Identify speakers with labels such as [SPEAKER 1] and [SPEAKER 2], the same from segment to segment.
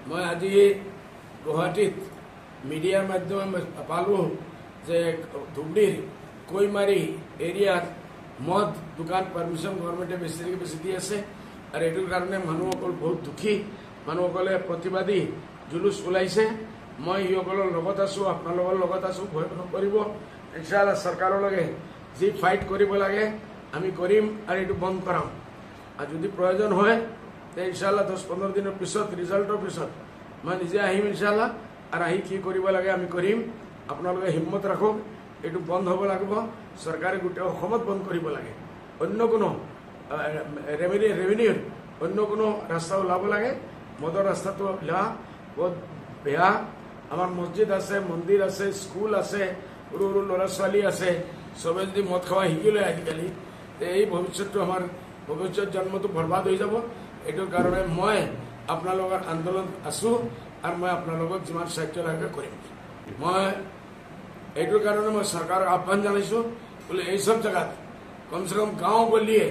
[SPEAKER 1] मैं आज गुवाहाटीत मीडियार माध्यमे पालो जे धुबुरीर कोईमारी एरियात मद दुकान परमिशन गवर्नमेंटे बेसी बेसी दी आछे और एटुर कारणे मानुहসকল बहुत दुखी मानुहসকলে प्रतिबादी जुलूस ओलाइছে मैं इসকলৰ লগত আছো আপোনালোকৰ লগত আছো ভয় নকৰিব ইনশাআল্লাহ सरकारों लगे जी फाइट करिब लागे आमी करिम और एटु बंद कराम और यदि प्रयोजन হয় तो इनशाला 10-15 दिन पिछत रिजल्टर पिछत मैं निजे आहिम इनशाला और आहि कि करिब लागे आमी करिम आपनालोके हिम्मत राखक एटु बंद हब লাগিব सरकारे गोटे অসমত बंद करिब लागे अन्य कोनो रेवेन्यूर अन्य कोनो रास्ता ओलाब लागे मदर रास्ता तो ला बहुत बेया आमार मस्जिद आछे मंदिर आछे स्कूल आछे सरू सरू लड़ा छाली आछे सबे यदि मद खावा शिकिले आजिकाली এই ভবিষ্যৎটো আমার ভবিষ্যৎ জন্মটো বরবাদ হয়ে যাব এটার কারণে মই আপনার আন্দোলন আছো আর মই আপনার যিমান সাহায্য লাগে করিম মই এইটোর কারণে মই সরকারক আহ্বান জানাইছো বলে এইসব জায়গাত কমসে কম গাঁও গলিয়ে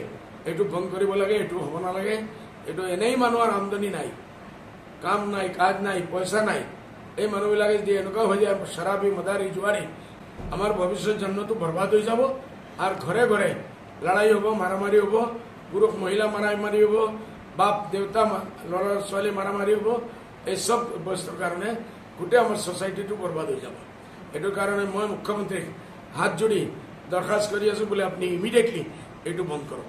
[SPEAKER 1] এইটো বন্ধ কৰিব লাগে এইটো হব নালাগে এইটো এনেই মানুহৰ আমদানি নাই কাম নাই কাজ নাই পয়সা নাই এই মানুহবিলাকে যদি এনেকুৱা হৈ যায় শরাবি মদারি জুয়ারি আমার ভবিষ্যৎ জন্মটো বরবাদ হয়ে যাব আর ঘরে ঘরে लड़ाई हम मारामारी हम पुरुष महिला मारामारी हम बाप देवता लड़ा छाली मारामारी हम ये सब बस्तर कारण गोटे सोसाइटी तो बर्बाद हो जाब ये कारण मैं मुख्यमंत्री हाथ जोड़ी दरखास्त कर बोले अपनी इमिडिएटली ये बंद करो।